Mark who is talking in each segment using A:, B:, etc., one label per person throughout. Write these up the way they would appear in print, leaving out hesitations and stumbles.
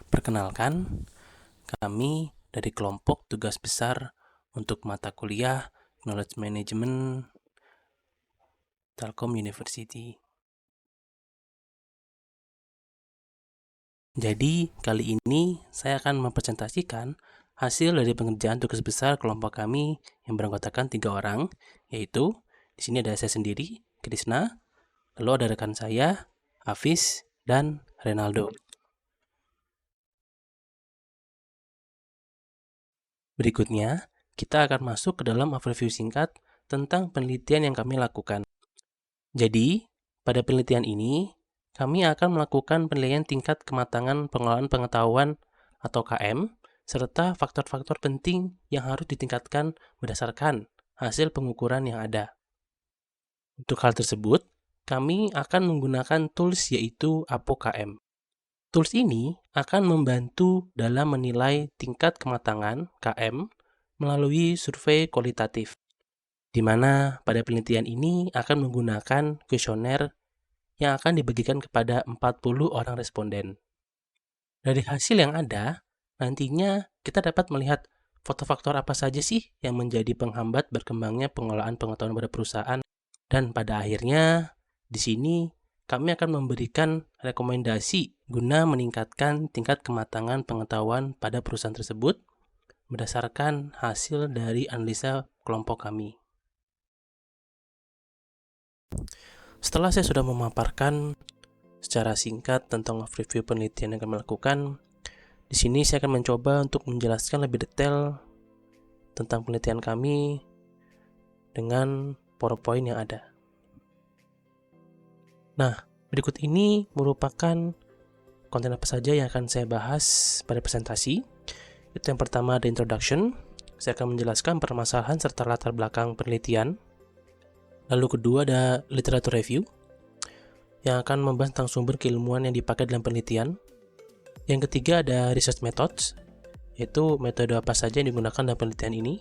A: Perkenalkan, kami dari kelompok tugas besar untuk mata kuliah Knowledge Management Telkom University. Jadi, kali ini saya akan mempresentasikan hasil dari pengerjaan tugas besar kelompok kami yang beranggotakan 3 orang, yaitu di sini ada saya sendiri, Krisna, lalu ada rekan saya, Hafiz, dan Renaldo. Berikutnya, kita akan masuk ke dalam overview singkat tentang penelitian yang kami lakukan. Jadi, pada penelitian ini, kami akan melakukan penilaian tingkat kematangan pengelolaan pengetahuan atau KM, serta faktor-faktor penting yang harus ditingkatkan berdasarkan hasil pengukuran yang ada. Untuk hal tersebut, kami akan menggunakan tools yaitu APOKM. Tools ini akan membantu dalam menilai tingkat kematangan KM melalui survei kualitatif, di mana pada penelitian ini akan menggunakan kuesioner yang akan dibagikan kepada 40 orang responden. Dari hasil yang ada, nantinya kita dapat melihat faktor-faktor apa saja sih yang menjadi penghambat berkembangnya pengelolaan pengetahuan pada perusahaan, dan pada akhirnya di sini kami akan memberikan rekomendasi guna meningkatkan tingkat kematangan pengetahuan pada perusahaan tersebut berdasarkan hasil dari analisa kelompok kami. Setelah saya sudah memaparkan secara singkat tentang overview penelitian yang kami lakukan, di sini saya akan mencoba untuk menjelaskan lebih detail tentang penelitian kami dengan PowerPoint yang ada. Nah, berikut ini merupakan konten apa saja yang akan saya bahas pada presentasi. Itu yang pertama ada introduction. Saya akan menjelaskan permasalahan serta latar belakang penelitian. Lalu kedua ada literature review, yang akan membahas tentang sumber keilmuan yang dipakai dalam penelitian. Yang ketiga ada research methods, yaitu metode apa saja yang digunakan dalam penelitian ini.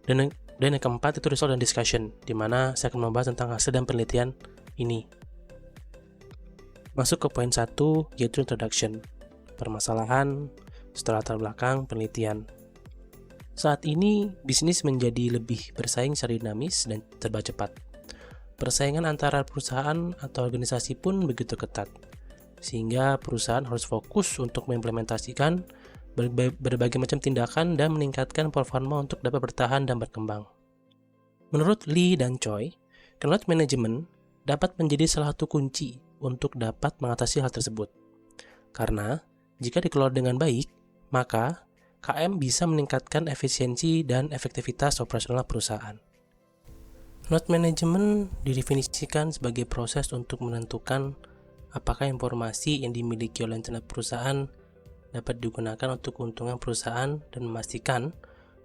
A: Dan yang keempat itu result dan discussion, di mana saya akan membahas tentang hasil dan penelitian ini. Masuk ke poin 1, yaitu introduction, permasalahan setelah latar belakang penelitian. Saat ini, bisnis menjadi lebih bersaing secara dinamis dan serba cepat. Persaingan antara perusahaan atau organisasi pun begitu ketat, sehingga perusahaan harus fokus untuk mengimplementasikan berbagai macam tindakan dan meningkatkan performa untuk dapat bertahan dan berkembang. Menurut Lee dan Choi, knowledge management dapat menjadi salah satu kunci untuk dapat mengatasi hal tersebut. Karena, jika dikelola dengan baik, maka KM bisa meningkatkan efisiensi dan efektivitas operasional perusahaan. Knowledge management didefinisikan sebagai proses untuk menentukan apakah informasi yang dimiliki oleh internet perusahaan dapat digunakan untuk keuntungan perusahaan dan memastikan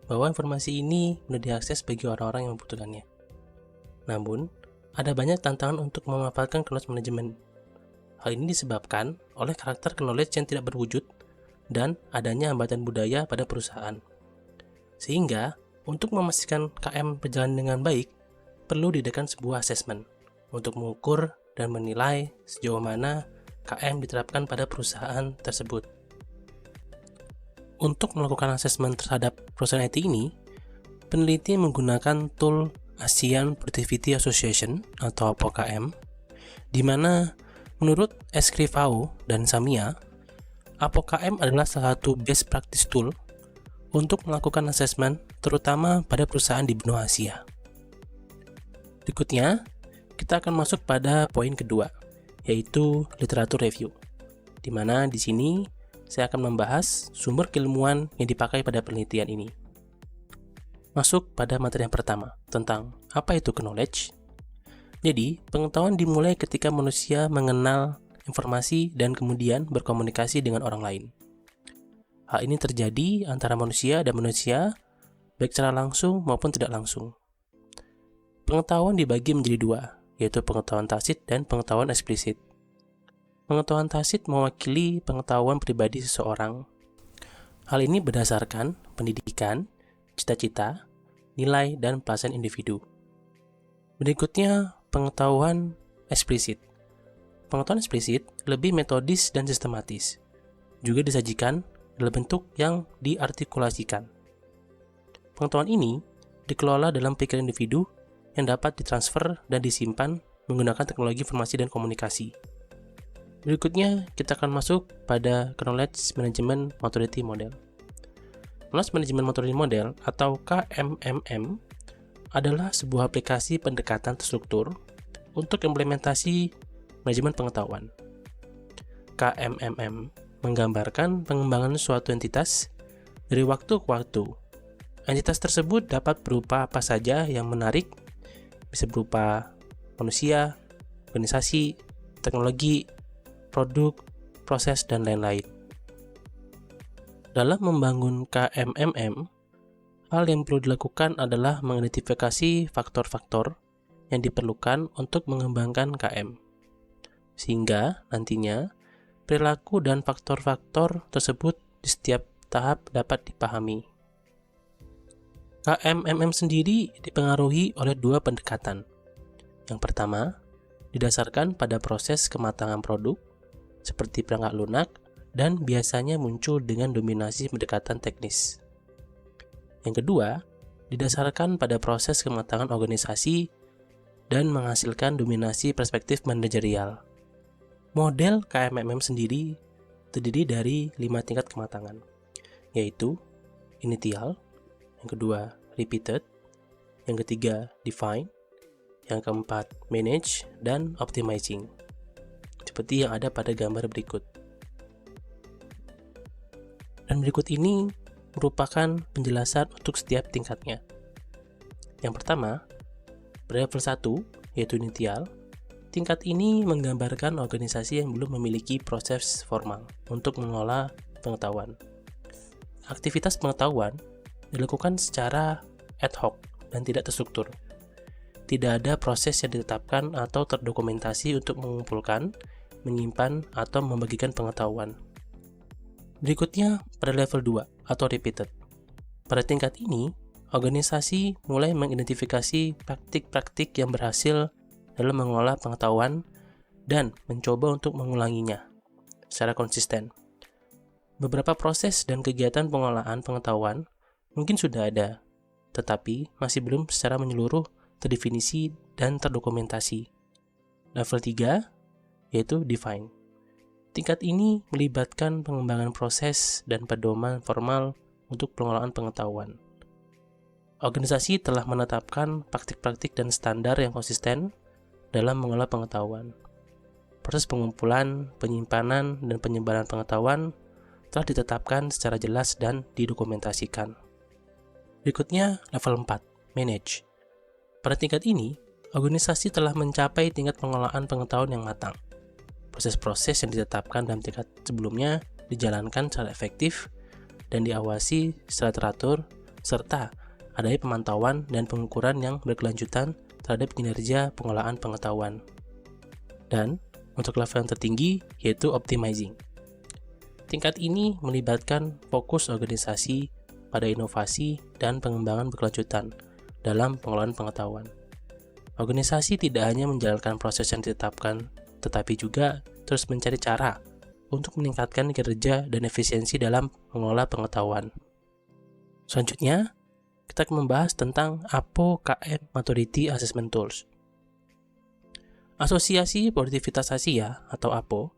A: bahwa informasi ini mudah diakses bagi orang-orang yang membutuhkannya. Namun, ada banyak tantangan untuk memanfaatkan knowledge management. Hal ini disebabkan oleh karakter knowledge yang tidak berwujud dan adanya hambatan budaya pada perusahaan. Sehingga, untuk memastikan KM berjalan dengan baik, perlu diadakan sebuah assessment untuk mengukur dan menilai sejauh mana KM diterapkan pada perusahaan tersebut. Untuk melakukan assessment terhadap perusahaan IT ini, peneliti menggunakan tool ASEAN Productivity Association atau APOKM, di mana menurut Escrivao dan Samia, APOKM adalah salah satu best practice tool untuk melakukan assessment terutama pada perusahaan di benua Asia. Berikutnya, kita akan masuk pada poin kedua, yaitu literature review, di mana di sini saya akan membahas sumber keilmuan yang dipakai pada penelitian ini. Masuk pada materi yang pertama, tentang apa itu knowledge. Jadi, pengetahuan dimulai ketika manusia mengenal informasi dan kemudian berkomunikasi dengan orang lain. Hal ini terjadi antara manusia dan manusia, baik secara langsung maupun tidak langsung. Pengetahuan dibagi menjadi dua, yaitu pengetahuan tacit dan pengetahuan eksplisit. Pengetahuan tacit mewakili pengetahuan pribadi seseorang. Hal ini berdasarkan pendidikan, cita-cita, nilai, dan perasaan individu. Berikutnya, pengetahuan eksplisit. Pengetahuan eksplisit lebih metodis dan sistematis. juga disajikan dalam bentuk yang diartikulasikan. Pengetahuan ini dikelola dalam pikiran individu yang dapat ditransfer dan disimpan menggunakan teknologi informasi dan komunikasi. Berikutnya, kita akan masuk pada Knowledge Management Maturity Model. Knowledge Management Maturity Model atau KMMM adalah sebuah aplikasi pendekatan terstruktur untuk implementasi manajemen pengetahuan. KMMM menggambarkan pengembangan suatu entitas dari waktu ke waktu. Entitas tersebut dapat berupa apa saja yang menarik, bisa berupa manusia, organisasi, teknologi, produk, proses, dan lain-lain. Dalam membangun KMMM, hal yang perlu dilakukan adalah mengidentifikasi faktor-faktor yang diperlukan untuk mengembangkan KM, sehingga nantinya perilaku dan faktor-faktor tersebut di setiap tahap dapat dipahami. KMMM sendiri dipengaruhi oleh dua pendekatan. Yang pertama, didasarkan pada proses kematangan produk, seperti perangkat lunak, dan biasanya muncul dengan dominasi pendekatan teknis. Yang kedua, didasarkan pada proses kematangan organisasi dan menghasilkan dominasi perspektif manajerial. Model KMMM sendiri terdiri dari 5 tingkat kematangan, yaitu initial, yang kedua repeated, yang ketiga define, yang keempat manage, dan optimizing, seperti yang ada pada gambar berikut. Dan berikut ini merupakan penjelasan untuk setiap tingkatnya. Yang pertama, level 1, yaitu initial. Tingkat ini menggambarkan organisasi yang belum memiliki proses formal untuk mengelola pengetahuan. Aktivitas pengetahuan dilakukan secara ad hoc dan tidak terstruktur. Tidak ada proses yang ditetapkan atau terdokumentasi untuk mengumpulkan, menyimpan, atau membagikan pengetahuan. Berikutnya pada level 2 atau repeated. Pada tingkat ini, organisasi mulai mengidentifikasi praktik-praktik yang berhasil dalam mengolah pengetahuan dan mencoba untuk mengulanginya secara konsisten. Beberapa proses dan kegiatan pengolahan pengetahuan mungkin sudah ada, tetapi masih belum secara menyeluruh terdefinisi dan terdokumentasi. Level 3 yaitu define. Tingkat ini melibatkan pengembangan proses dan pedoman formal untuk pengelolaan pengetahuan. Organisasi telah menetapkan praktik-praktik dan standar yang konsisten dalam mengolah pengetahuan. Proses pengumpulan, penyimpanan, dan penyebaran pengetahuan telah ditetapkan secara jelas dan didokumentasikan. Berikutnya, level 4, manage. Pada tingkat ini, organisasi telah mencapai tingkat pengolahan pengetahuan yang matang. Proses-proses yang ditetapkan dalam tingkat sebelumnya dijalankan secara efektif dan diawasi secara teratur, serta adanya pemantauan dan pengukuran yang berkelanjutan terhadap kinerja pengolahan pengetahuan. Dan untuk level yang tertinggi yaitu optimizing. Tingkat ini melibatkan fokus organisasi pada inovasi dan pengembangan berkelanjutan dalam pengelolaan pengetahuan. Organisasi tidak hanya menjalankan proses yang ditetapkan, tetapi juga terus mencari cara untuk meningkatkan kinerja dan efisiensi dalam mengelola pengetahuan. Selanjutnya, kita akan membahas tentang APO-KM Maturity Assessment Tools. Asosiasi Produktivitas Asia atau APO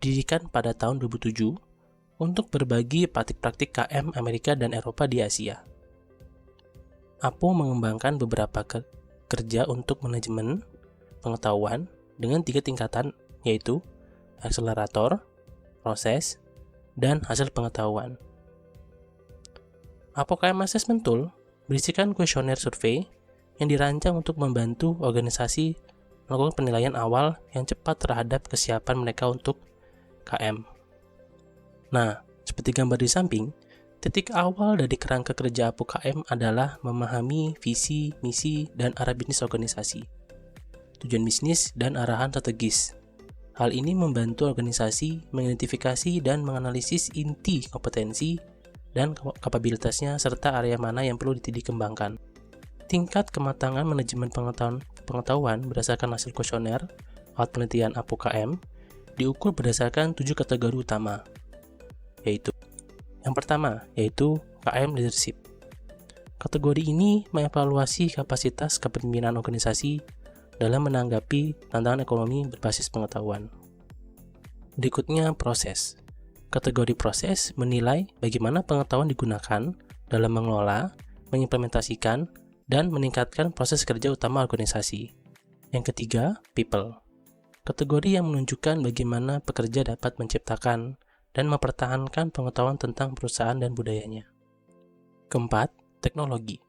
A: didirikan pada tahun 2007 untuk berbagi praktik-praktik KM Amerika dan Eropa di Asia. APO mengembangkan beberapa kerja untuk manajemen pengetahuan dengan 3 tingkatan, yaitu akselerator, proses, dan hasil pengetahuan. APO-KM Assessment Tool berisikan kuesioner survei yang dirancang untuk membantu organisasi melakukan penilaian awal yang cepat terhadap kesiapan mereka untuk KM. Nah, seperti gambar di samping, titik awal dari kerangka kerja APO-KM adalah memahami visi, misi, dan arah bisnis organisasi, tujuan bisnis, dan arahan strategis. Hal ini membantu organisasi mengidentifikasi dan menganalisis inti kompetensi dan kapabilitasnya serta area mana yang perlu dikembangkan. Tingkat kematangan manajemen pengetahuan berdasarkan hasil kuesioner alat penelitian APO-KM diukur berdasarkan 7 kategori utama. yaitu yang pertama, yaitu KM Leadership. Kategori ini mengevaluasi kapasitas kepemimpinan organisasi dalam menanggapi tantangan ekonomi berbasis pengetahuan. Berikutnya, proses. Kategori proses menilai bagaimana pengetahuan digunakan dalam mengelola, mengimplementasikan, dan meningkatkan proses kerja utama organisasi. Yang ketiga, people. Kategori yang menunjukkan bagaimana pekerja dapat menciptakan dan mempertahankan pengetahuan tentang perusahaan dan budayanya. Keempat, teknologi.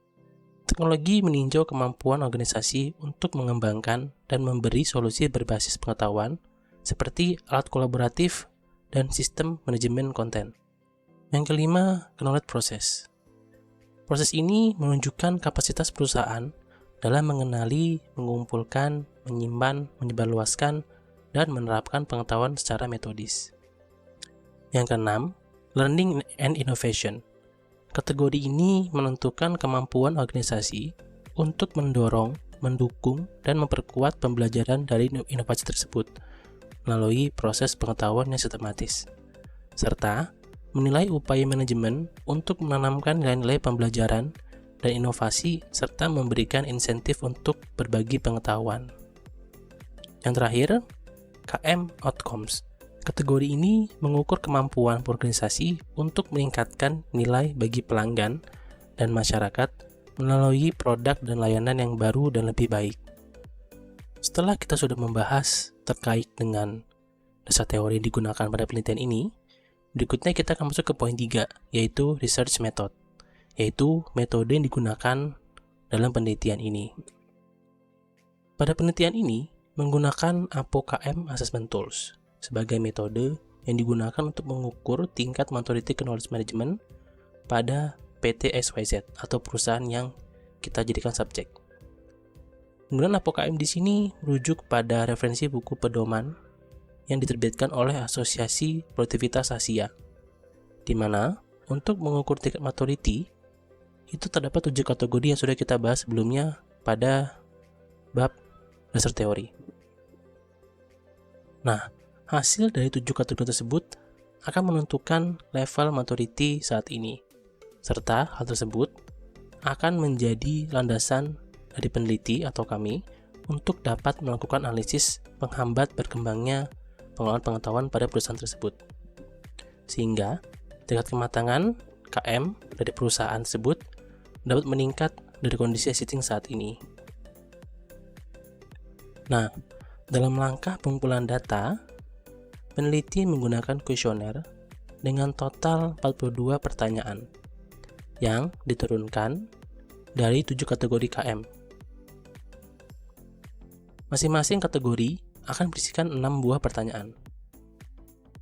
A: Teknologi meninjau kemampuan organisasi untuk mengembangkan dan memberi solusi berbasis pengetahuan seperti alat kolaboratif dan sistem manajemen konten. Yang kelima, knowledge process. Proses ini menunjukkan kapasitas perusahaan dalam mengenali, mengumpulkan, menyimpan, menyebarluaskan, dan menerapkan pengetahuan secara metodis. Yang keenam, learning and innovation. Kategori ini menentukan kemampuan organisasi untuk mendorong, mendukung, dan memperkuat pembelajaran dari inovasi tersebut melalui proses pengetahuan yang sistematis, serta menilai upaya manajemen untuk menanamkan nilai-nilai pembelajaran dan inovasi serta memberikan insentif untuk berbagi pengetahuan. Yang terakhir, KM Outcomes. Kategori ini mengukur kemampuan organisasi untuk meningkatkan nilai bagi pelanggan dan masyarakat melalui produk dan layanan yang baru dan lebih baik. Setelah kita sudah membahas terkait dengan dasar teori yang digunakan pada penelitian ini, berikutnya kita akan masuk ke poin 3, yaitu research method, yaitu metode yang digunakan dalam penelitian ini. Pada penelitian ini, menggunakan APO-KM Assessment Tools sebagai metode yang digunakan untuk mengukur tingkat maturity knowledge management pada PT XYZ atau perusahaan yang kita jadikan subjek. Penggunaan APO-KM di sini merujuk pada referensi buku pedoman yang diterbitkan oleh Asosiasi Produktivitas Asia, di mana untuk mengukur tingkat maturity itu terdapat 7 kategori yang sudah kita bahas sebelumnya pada bab dasar teori. Nah, hasil dari 7 kategori tersebut akan menentukan level maturity saat ini, serta hal tersebut akan menjadi landasan dari peneliti atau kami untuk dapat melakukan analisis penghambat berkembangnya pengelolaan pengetahuan pada perusahaan tersebut. Sehingga tingkat kematangan KM dari perusahaan tersebut dapat meningkat dari kondisi existing saat ini. Nah, dalam langkah pengumpulan data, peneliti menggunakan kuesioner dengan total 42 pertanyaan yang diturunkan dari 7 kategori KM. Masing-masing kategori akan berisikan 6 buah pertanyaan.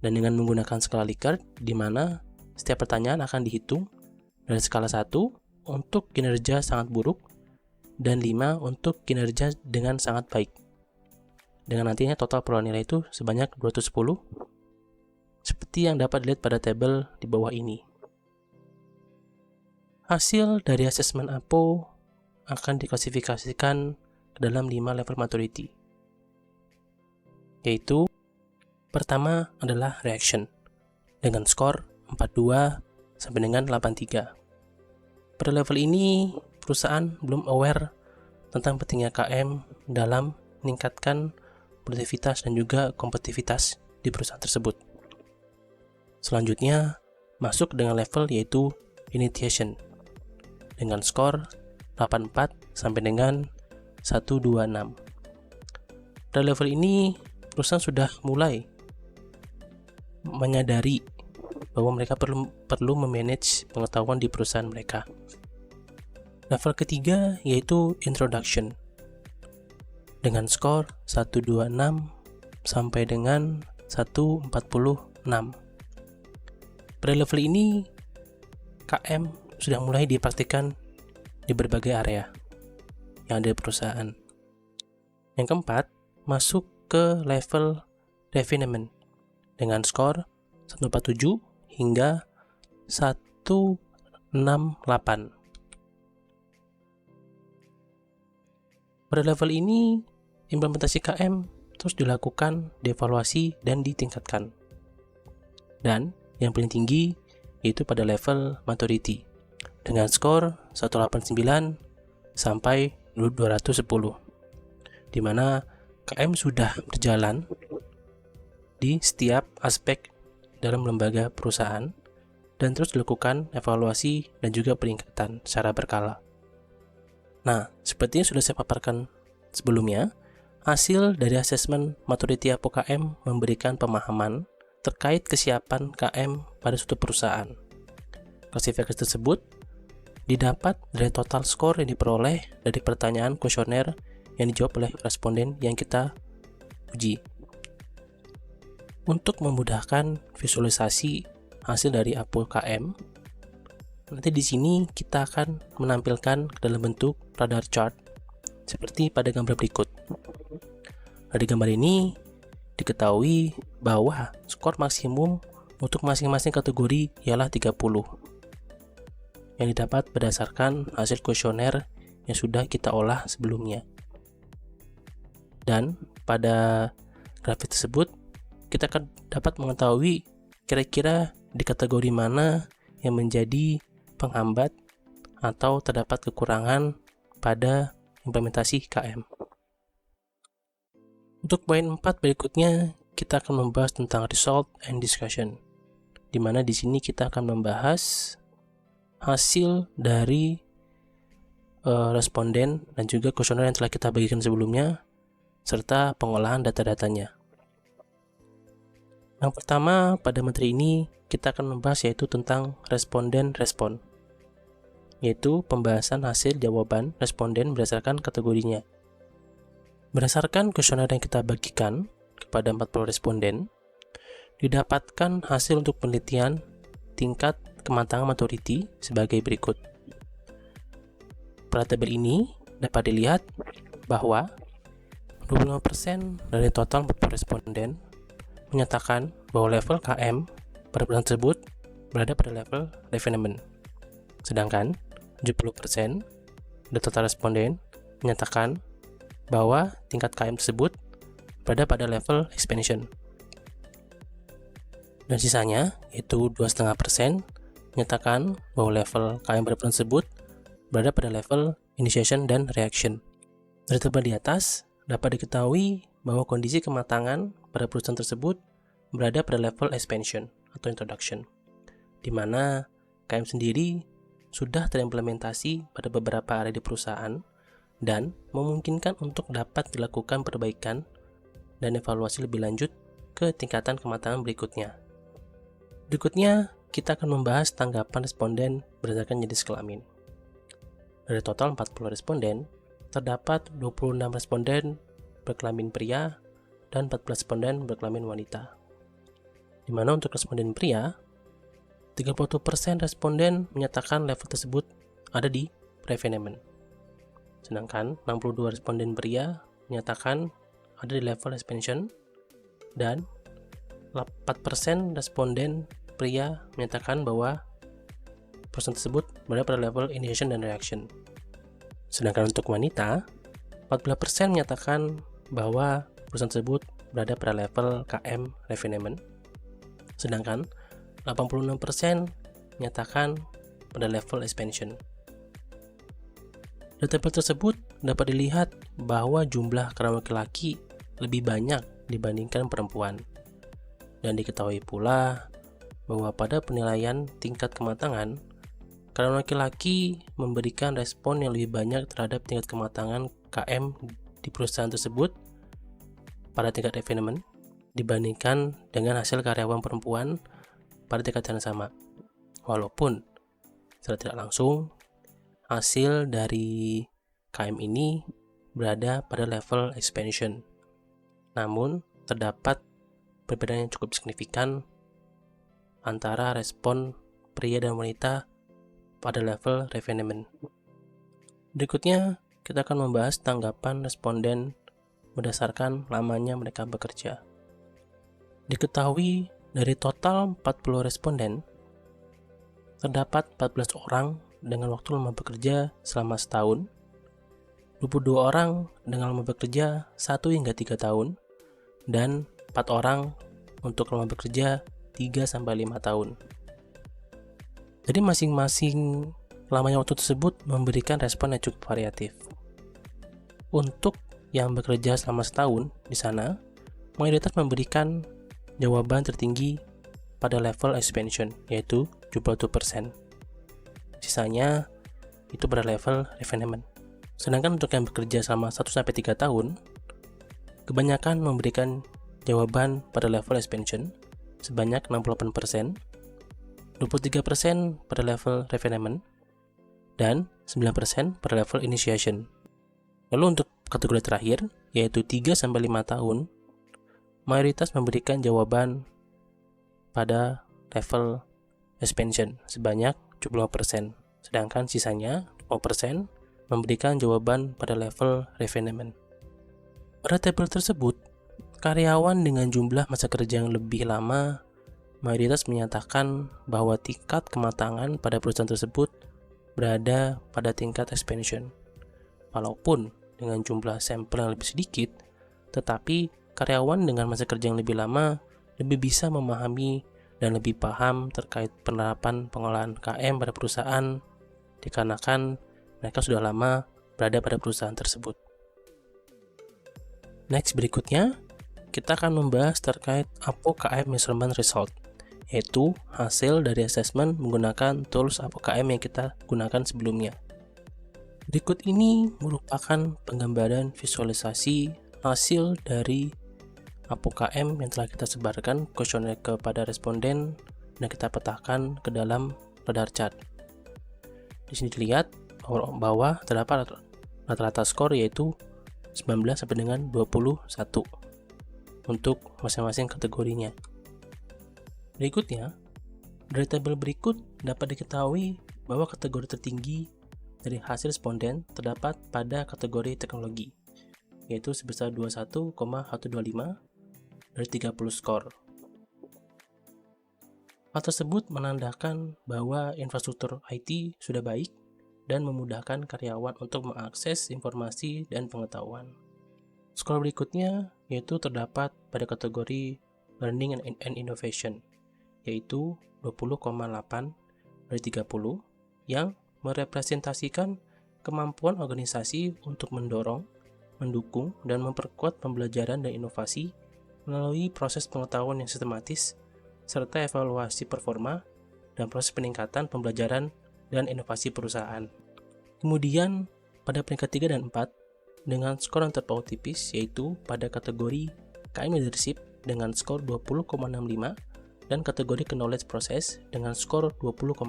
A: Dan dengan menggunakan skala Likert, di mana setiap pertanyaan akan dihitung dari skala 1 untuk kinerja sangat buruk dan 5 untuk kinerja dengan sangat baik. Dengan nantinya total peroleh nilai itu sebanyak 210, seperti yang dapat dilihat pada tabel di bawah ini. Hasil dari asesmen APO akan diklasifikasikan ke dalam 5 level maturity, yaitu pertama adalah reaction dengan skor 42 sampai dengan 83. Pada level ini, perusahaan belum aware tentang pentingnya KM dalam meningkatkan produktivitas dan juga kompetitivitas di perusahaan tersebut. Selanjutnya, masuk dengan level yaitu initiation dengan skor 84 sampai dengan 126. Pada level ini, perusahaan sudah mulai menyadari bahwa mereka perlu memanage pengetahuan di perusahaan mereka. Level ketiga yaitu introduction dengan skor 126 sampai dengan 146. Pada level ini, KM sudah mulai dipraktikkan di berbagai area yang ada di perusahaan. Yang keempat, masuk ke level refinement dengan skor 147 hingga 168. Pada level ini, implementasi KM terus dilakukan, dievaluasi, dan ditingkatkan. Dan yang paling tinggi yaitu pada level maturity dengan skor 189 sampai 210, di mana KM sudah berjalan di setiap aspek dalam lembaga perusahaan dan terus dilakukan evaluasi dan juga peningkatan secara berkala. Nah, seperti yang sudah saya paparkan sebelumnya, hasil dari asesmen maturity APO KM memberikan pemahaman terkait kesiapan KM pada suatu perusahaan. Klasifikasi tersebut didapat dari total skor yang diperoleh dari pertanyaan kuesioner yang dijawab oleh responden yang kita uji. Untuk memudahkan visualisasi hasil dari APO KM, nanti di sini kita akan menampilkan dalam bentuk radar chart seperti pada gambar berikut. Dari gambar ini diketahui bahwa skor maksimum untuk masing-masing kategori ialah 30 yang didapat berdasarkan hasil kuesioner yang sudah kita olah sebelumnya. Dan pada grafik tersebut kita akan dapat mengetahui kira-kira di kategori mana yang menjadi penghambat atau terdapat kekurangan pada implementasi KM. Untuk poin 4 berikutnya, kita akan membahas tentang result and discussion, di mana di sini kita akan membahas hasil dari responden dan juga kuesioner yang telah kita bagikan sebelumnya, serta pengolahan data-datanya. Yang pertama, pada materi ini kita akan membahas yaitu tentang responden respon, yaitu pembahasan hasil jawaban responden berdasarkan kategorinya. Berdasarkan kuesioner yang kita bagikan kepada 40 responden, didapatkan hasil untuk penelitian tingkat kematangan maturity sebagai berikut. Pada tabel ini dapat dilihat bahwa 25% dari total 40 responden menyatakan bahwa level KM pada perusahaan tersebut berada pada level refinement. Sedangkan 70% dari total responden menyatakan bahwa tingkat KM tersebut berada pada level expansion. Dan sisanya, yaitu 2,5%, menyatakan bahwa level KM pada perusahaan tersebut berada pada level initiation dan reaction. Dari tabel di atas, dapat diketahui bahwa kondisi kematangan pada perusahaan tersebut berada pada level expansion atau introduction, di mana KM sendiri sudah terimplementasi pada beberapa area di perusahaan dan memungkinkan untuk dapat dilakukan perbaikan dan evaluasi lebih lanjut ke tingkatan kematangan berikutnya. Berikutnya, kita akan membahas tanggapan responden berdasarkan jenis kelamin. Dari total 40 responden, terdapat 26 responden berkelamin pria dan 14 responden berkelamin wanita. Di mana untuk responden pria, 30% responden menyatakan level tersebut ada di refinement. Sedangkan 62 responden pria menyatakan ada di level expansion dan 4% responden pria menyatakan bahwa perusahaan tersebut berada pada level initiation dan reaction. Sedangkan untuk wanita, 14% menyatakan bahwa perusahaan tersebut berada pada level KM refinement. Sedangkan 86% menyatakan pada level expansion. Dari tabel tersebut dapat dilihat bahwa jumlah karyawan laki-laki lebih banyak dibandingkan perempuan. Dan diketahui pula bahwa pada penilaian tingkat kematangan, karyawan laki-laki memberikan respon yang lebih banyak terhadap tingkat kematangan KM di perusahaan tersebut pada tingkat refinement dibandingkan dengan hasil karyawan perempuan pada tingkat yang sama. Walaupun secara tidak langsung, hasil dari KM ini berada pada level expansion. Namun, terdapat perbedaan yang cukup signifikan antara respon pria dan wanita pada level refinement. Berikutnya, kita akan membahas tanggapan responden berdasarkan lamanya mereka bekerja. Diketahui dari total 40 responden, terdapat 14 orang dengan waktu lama bekerja selama setahun, 22 orang dengan lama bekerja 1 hingga 3 tahun, dan 4 orang untuk lama bekerja 3-5 tahun. Jadi masing-masing lamanya waktu tersebut memberikan respon yang cukup variatif. Untuk yang bekerja selama setahun di sana, mayoritas memberikan jawaban tertinggi pada level expansion, yaitu 71%. Sisanya itu pada level refinement. Sedangkan untuk yang bekerja selama 1-3 tahun, kebanyakan memberikan jawaban pada level expansion sebanyak 68%, 23% pada level refinement, dan 9% pada level initiation. Lalu untuk kategori terakhir, yaitu 3-5 tahun, mayoritas memberikan jawaban pada level expansion sebanyak 75%, sedangkan sisanya 5% memberikan jawaban pada level refinement. Pada tabel tersebut, karyawan dengan jumlah masa kerja yang lebih lama mayoritas menyatakan bahwa tingkat kematangan pada perusahaan tersebut berada pada tingkat expansion. Walaupun dengan jumlah sampel yang lebih sedikit, tetapi karyawan dengan masa kerja yang lebih lama lebih bisa memahami dan lebih paham terkait penerapan pengolahan KM pada perusahaan dikarenakan mereka sudah lama berada pada perusahaan tersebut. Next, berikutnya kita akan membahas terkait APO-KM Measurement Result, yaitu hasil dari assessment menggunakan tools APO-KM yang kita gunakan sebelumnya. Berikut ini merupakan penggambaran visualisasi hasil dari APO-KM yang telah kita sebarkan kuesioner kepada responden dan kita petahkan ke dalam radar chart. Di sini dilihat bahwa terdapat rata-rata skor yaitu 19 sampai dengan 21 untuk masing-masing kategorinya. Berikutnya, dari tabel berikut dapat diketahui bahwa kategori tertinggi dari hasil responden terdapat pada kategori teknologi, yaitu sebesar 21,125 dari 30 skor. Hal tersebut menandakan bahwa infrastruktur IT sudah baik dan memudahkan karyawan untuk mengakses informasi dan pengetahuan. Skor berikutnya yaitu terdapat pada kategori Learning and Innovation, yaitu 20,8 dari 30 yang merepresentasikan kemampuan organisasi untuk mendorong, mendukung, dan memperkuat pembelajaran dan inovasi melalui proses pengetahuan yang sistematis, serta evaluasi performa dan proses peningkatan pembelajaran dan inovasi perusahaan. Kemudian, pada peringkat 3 dan 4, dengan skor yang terpaut tipis, yaitu pada kategori KM Leadership dengan skor 20,65 dan kategori Knowledge Process dengan skor 20,6.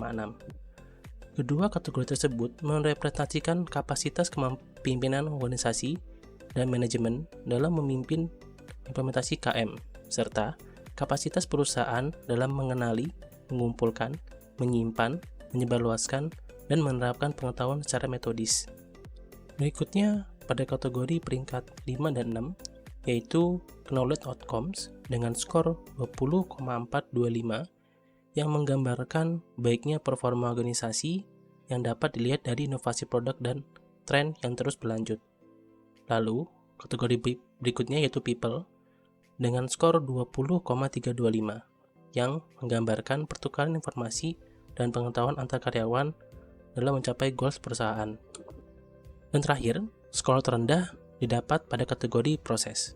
A: Kedua kategori tersebut merepresentasikan kapasitas kepemimpinan organisasi dan manajemen dalam memimpin implementasi KM, serta kapasitas perusahaan dalam mengenali, mengumpulkan, menyimpan, menyebarluaskan, dan menerapkan pengetahuan secara metodis. Berikutnya, pada kategori peringkat 5 dan 6, yaitu Knowledge Outcomes dengan skor 20,425 yang menggambarkan baiknya performa organisasi yang dapat dilihat dari inovasi produk dan tren yang terus berlanjut. Lalu, kategori berikutnya yaitu People dengan skor 20,325 yang menggambarkan pertukaran informasi dan pengetahuan antar karyawan dalam mencapai goals perusahaan. Dan terakhir, skor terendah didapat pada kategori Proses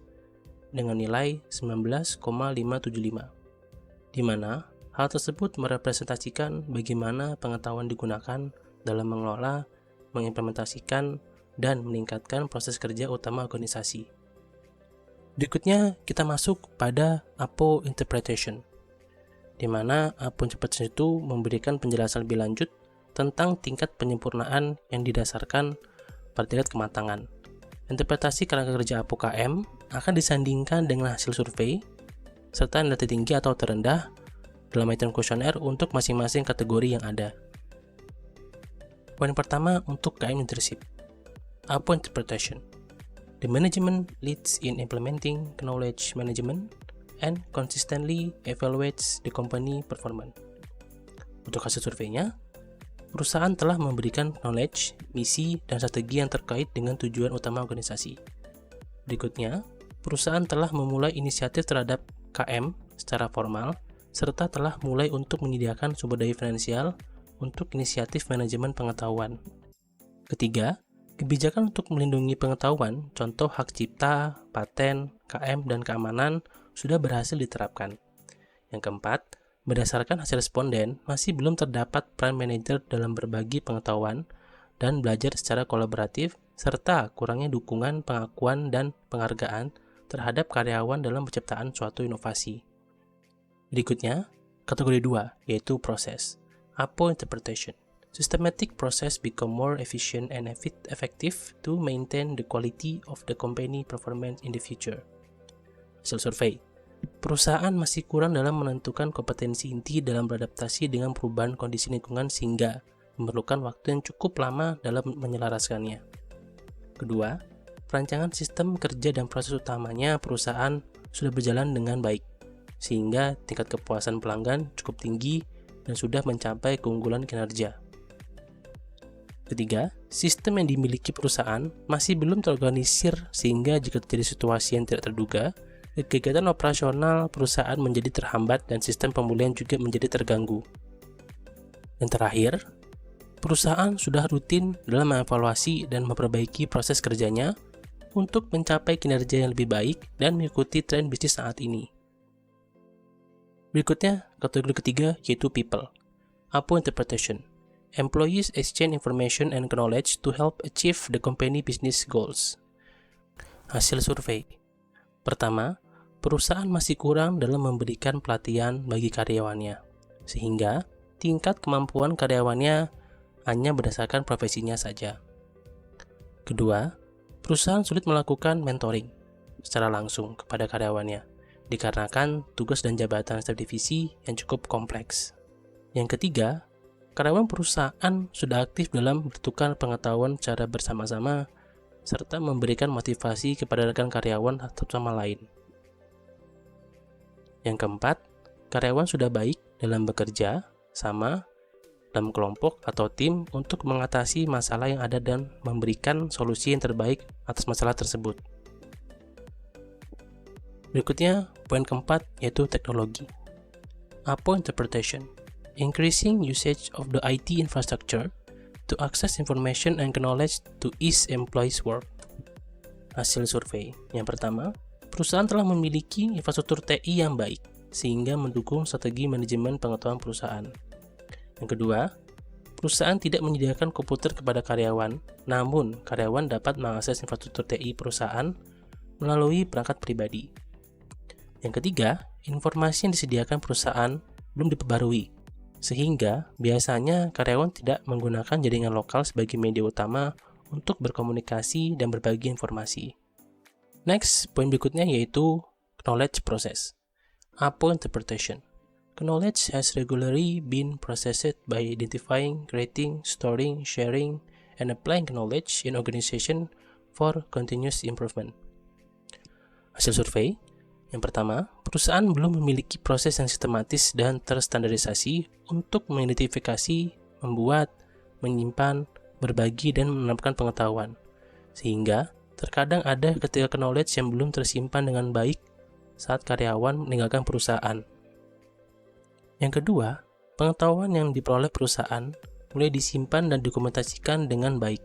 A: dengan nilai 19,575, di mana hal tersebut merepresentasikan bagaimana pengetahuan digunakan dalam mengelola, mengimplementasikan, dan meningkatkan proses kerja utama organisasi. Berikutnya kita masuk pada APO Interpretation, di mana APO Interpretation itu memberikan penjelasan lebih lanjut tentang tingkat penyempurnaan yang didasarkan pada tingkat kematangan. Interpretasi kerangka kerja APO KM akan disandingkan dengan hasil survei serta nilai tertinggi atau terendah dalam item kuesioner untuk masing-masing kategori yang ada. Poin pertama untuk KM Leadership, APO Interpretation. The management leads in implementing knowledge management and consistently evaluates the company performance. Untuk hasil surveinya, perusahaan telah memberikan knowledge, misi, dan strategi yang terkait dengan tujuan utama organisasi. Berikutnya, perusahaan telah memulai inisiatif terhadap KM secara formal serta telah mulai untuk menyediakan sumber daya finansial untuk inisiatif manajemen pengetahuan. Ketiga, kebijakan untuk melindungi pengetahuan, contoh hak cipta, paten, KM, dan keamanan, sudah berhasil diterapkan. Yang keempat, berdasarkan hasil responden, masih belum terdapat peran manajer dalam berbagi pengetahuan dan belajar secara kolaboratif, serta kurangnya dukungan, pengakuan, dan penghargaan terhadap karyawan dalam penciptaan suatu inovasi. Berikutnya, kategori 2, yaitu proses. APO Interpretation. Systematic process become more efficient and effective to maintain the quality of the company performance in the future. Hasil survei. Perusahaan masih kurang dalam menentukan kompetensi inti dalam beradaptasi dengan perubahan kondisi lingkungan sehingga memerlukan waktu yang cukup lama dalam menyelaraskannya. Kedua, perancangan sistem kerja dan proses utamanya perusahaan sudah berjalan dengan baik, sehingga tingkat kepuasan pelanggan cukup tinggi dan sudah mencapai keunggulan kinerja. Ketiga, sistem yang dimiliki perusahaan masih belum terorganisir sehingga jika terjadi situasi yang tidak terduga, kegiatan operasional perusahaan menjadi terhambat dan sistem pemulihan juga menjadi terganggu. Dan terakhir, perusahaan sudah rutin dalam mengevaluasi dan memperbaiki proses kerjanya untuk mencapai kinerja yang lebih baik dan mengikuti tren bisnis saat ini. Berikutnya, kategori ketiga yaitu people. APO Interpretation. Employees exchange information and knowledge to help achieve the company business goals. Hasil survei. Pertama, perusahaan masih kurang dalam memberikan pelatihan bagi karyawannya, sehingga tingkat kemampuan karyawannya hanya berdasarkan profesinya saja. Kedua, perusahaan sulit melakukan mentoring secara langsung kepada karyawannya, dikarenakan tugas dan jabatan setiap divisi yang cukup kompleks. Yang ketiga, karyawan perusahaan sudah aktif dalam bertukar pengetahuan secara bersama-sama, serta memberikan motivasi kepada rekan karyawan satu sama lain. Yang keempat, karyawan sudah baik dalam bekerja sama dalam kelompok atau tim untuk mengatasi masalah yang ada dan memberikan solusi yang terbaik atas masalah tersebut. Berikutnya, poin keempat yaitu teknologi. APO Interpretation. Increasing usage of the IT infrastructure to access information and knowledge to ease employees' work. Hasil survei. Yang pertama, perusahaan telah memiliki infrastruktur TI yang baik, sehingga mendukung strategi manajemen pengetahuan perusahaan. Yang kedua, perusahaan tidak menyediakan komputer kepada karyawan, namun karyawan dapat mengakses infrastruktur TI perusahaan melalui perangkat pribadi. Yang ketiga, informasi yang disediakan perusahaan belum diperbarui, sehingga biasanya karyawan tidak menggunakan jaringan lokal sebagai media utama untuk berkomunikasi dan berbagi informasi. Next, poin berikutnya yaitu knowledge process. APO Interpretation. Knowledge has regularly been processed by identifying, creating, storing, sharing, and applying knowledge in organization for continuous improvement. Hasil survei. Yang pertama, perusahaan belum memiliki proses yang sistematis dan terstandarisasi untuk mengidentifikasi, membuat, menyimpan, berbagi, dan menerapkan pengetahuan. Sehingga, terkadang ada ketika knowledge yang belum tersimpan dengan baik saat karyawan meninggalkan perusahaan. Yang kedua, pengetahuan yang diperoleh perusahaan mulai disimpan dan dokumentasikan dengan baik.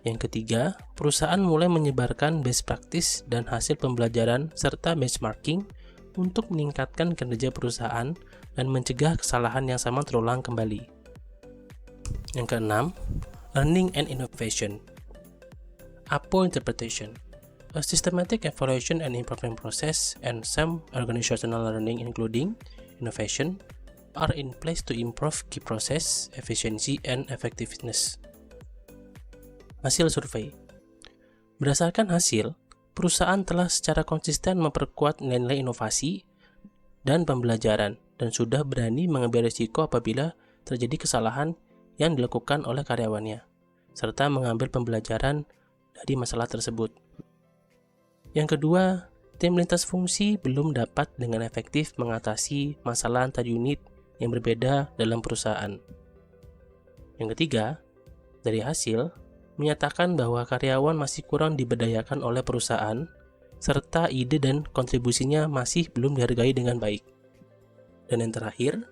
A: Yang ketiga, perusahaan mulai menyebarkan best practice dan hasil pembelajaran serta benchmarking untuk meningkatkan kinerja perusahaan dan mencegah kesalahan yang sama terulang kembali. Yang keenam, learning and innovation. APO Interpretation. A systematic evaluation and improvement process and some organizational learning including innovation are in place to improve key process, efficiency, and effectiveness. Hasil survei. Berdasarkan hasil, perusahaan telah secara konsisten memperkuat nilai-nilai inovasi dan pembelajaran dan sudah berani mengambil risiko apabila terjadi kesalahan yang dilakukan oleh karyawannya, serta mengambil pembelajaran dari masalah tersebut. Yang kedua, tim lintas fungsi belum dapat dengan efektif mengatasi masalah antar unit yang berbeda dalam perusahaan. Yang ketiga, dari hasil, menyatakan bahwa karyawan masih kurang diberdayakan oleh perusahaan, serta ide dan kontribusinya masih belum dihargai dengan baik. Dan yang terakhir,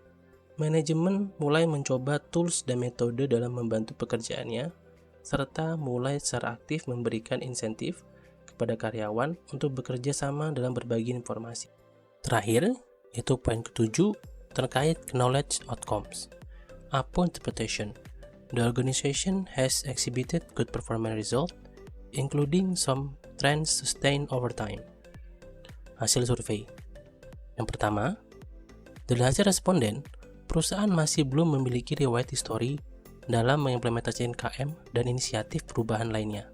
A: manajemen mulai mencoba tools dan metode dalam membantu pekerjaannya, serta mulai secara aktif memberikan insentif kepada karyawan untuk bekerja sama dalam berbagi informasi. Terakhir, yaitu poin ketujuh terkait knowledge outcomes. APO interpretation. The organization has exhibited good performance result, including some trends sustained over time. Hasil survei. Yang pertama, dari hasil responden, perusahaan masih belum memiliki riwayat histori dalam mengimplementasikan KM dan inisiatif perubahan lainnya,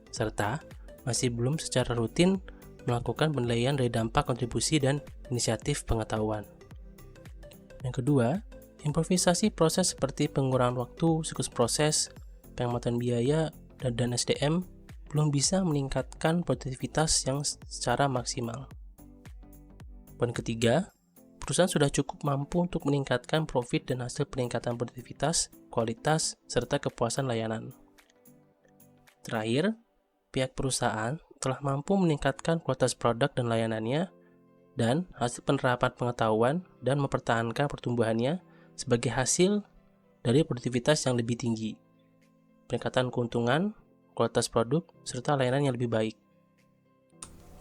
A: serta masih belum secara rutin melakukan penilaian dari dampak kontribusi dan inisiatif pengetahuan. Yang kedua, improvisasi proses seperti pengurangan waktu, siklus proses, pengamatan biaya, dan SDM belum bisa meningkatkan produktivitas yang secara maksimal. Poin ketiga, perusahaan sudah cukup mampu untuk meningkatkan profit dan hasil peningkatan produktivitas, kualitas, serta kepuasan layanan. Terakhir, pihak perusahaan telah mampu meningkatkan kualitas produk dan layanannya dan hasil penerapan pengetahuan dan mempertahankan pertumbuhannya sebagai hasil dari produktivitas yang lebih tinggi, peningkatan keuntungan, kualitas produk, serta layanan yang lebih baik.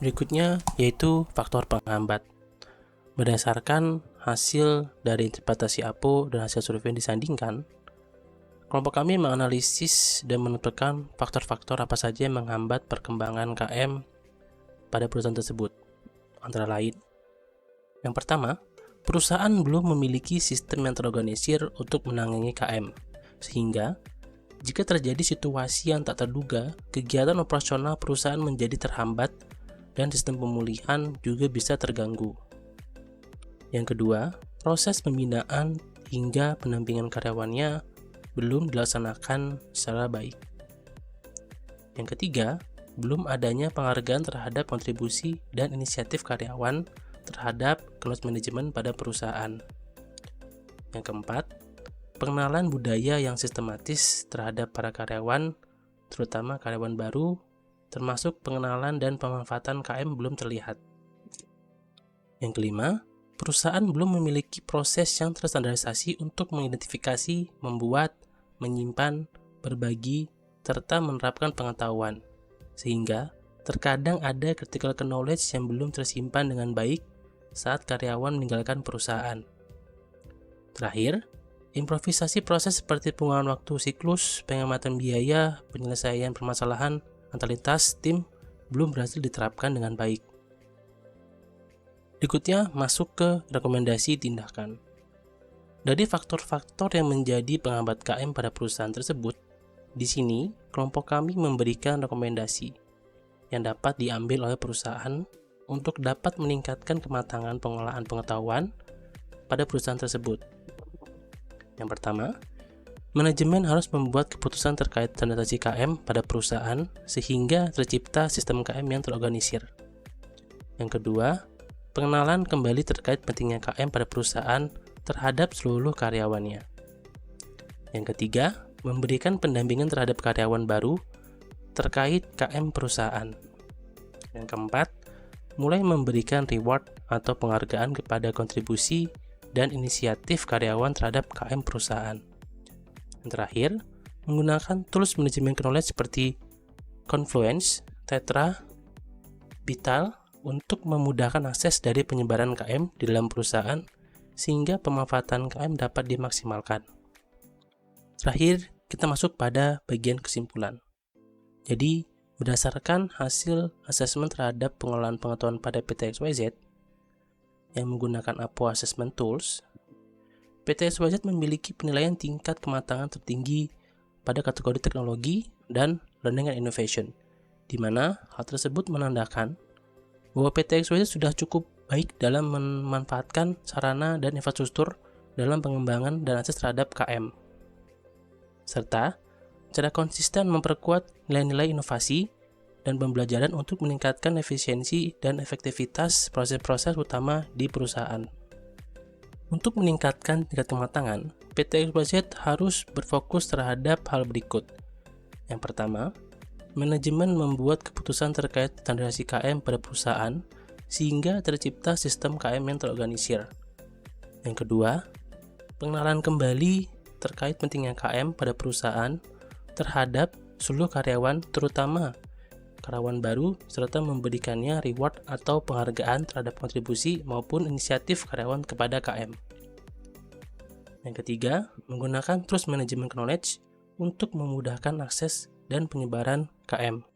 A: Berikutnya yaitu faktor penghambat. Berdasarkan hasil dari interpretasi APO dan hasil survei yang disandingkan, kelompok kami menganalisis dan menentukan faktor-faktor apa saja yang menghambat perkembangan KM pada perusahaan tersebut. Antara lain, yang pertama, perusahaan belum memiliki sistem yang terorganisir untuk menangani KM, sehingga jika terjadi situasi yang tak terduga, kegiatan operasional perusahaan menjadi terhambat dan sistem pemulihan juga bisa terganggu. Yang kedua, proses pembinaan hingga pendampingan karyawannya belum dilaksanakan secara baik. Yang ketiga, belum adanya penghargaan terhadap kontribusi dan inisiatif karyawan terhadap knowledge management pada perusahaan. Yang keempat, pengenalan budaya yang sistematis terhadap para karyawan, terutama karyawan baru, termasuk pengenalan dan pemanfaatan KM belum terlihat. Yang kelima, perusahaan belum memiliki proses yang terstandarisasi untuk mengidentifikasi, membuat, menyimpan, berbagi, serta menerapkan pengetahuan, sehingga terkadang ada critical knowledge yang belum tersimpan dengan baik saat karyawan meninggalkan perusahaan. Terakhir, improvisasi proses seperti pengurangan waktu siklus, pengamatan biaya, penyelesaian permasalahan antar lintas tim belum berhasil diterapkan dengan baik. Berikutnya masuk ke rekomendasi tindakan. Dari faktor-faktor yang menjadi penghambat KM pada perusahaan tersebut, di sini kelompok kami memberikan rekomendasi yang dapat diambil oleh perusahaan untuk dapat meningkatkan kematangan pengolahan pengetahuan pada perusahaan tersebut. Yang pertama, manajemen harus membuat keputusan terkait standarisasi KM pada perusahaan sehingga tercipta sistem KM yang terorganisir. Yang kedua, pengenalan kembali terkait pentingnya KM pada perusahaan terhadap seluruh karyawannya. Yang ketiga, memberikan pendampingan terhadap karyawan baru terkait KM perusahaan. Yang keempat, mulai memberikan reward atau penghargaan kepada kontribusi dan inisiatif karyawan terhadap KM perusahaan. Yang terakhir, menggunakan tools manajemen knowledge seperti Confluence, Tetra, Vital untuk memudahkan akses dari penyebaran KM di dalam perusahaan sehingga pemanfaatan KM dapat dimaksimalkan. Terakhir, kita masuk pada bagian kesimpulan. Jadi, berdasarkan hasil asesmen terhadap pengolahan pengetahuan pada PT XYZ yang menggunakan APO Assessment Tools, PT XYZ memiliki penilaian tingkat kematangan tertinggi pada kategori teknologi dan learning and innovation, di mana hal tersebut menandakan bahwa PT XYZ sudah cukup baik dalam memanfaatkan sarana dan infrastruktur dalam pengembangan dan akses terhadap KM, serta secara konsisten memperkuat nilai-nilai inovasi dan pembelajaran untuk meningkatkan efisiensi dan efektivitas proses-proses utama di perusahaan. Untuk meningkatkan tingkat kematangan, PT XYZ harus berfokus terhadap hal berikut. Yang pertama, manajemen membuat keputusan terkait standarisasi KM pada perusahaan sehingga tercipta sistem KM yang terorganisir. Yang kedua, pengenalan kembali terkait pentingnya KM pada perusahaan terhadap seluruh karyawan, terutama karyawan baru, serta memberikannya reward atau penghargaan terhadap kontribusi maupun inisiatif karyawan kepada KM. Yang ketiga, menggunakan trust management knowledge untuk memudahkan akses dan penyebaran KM.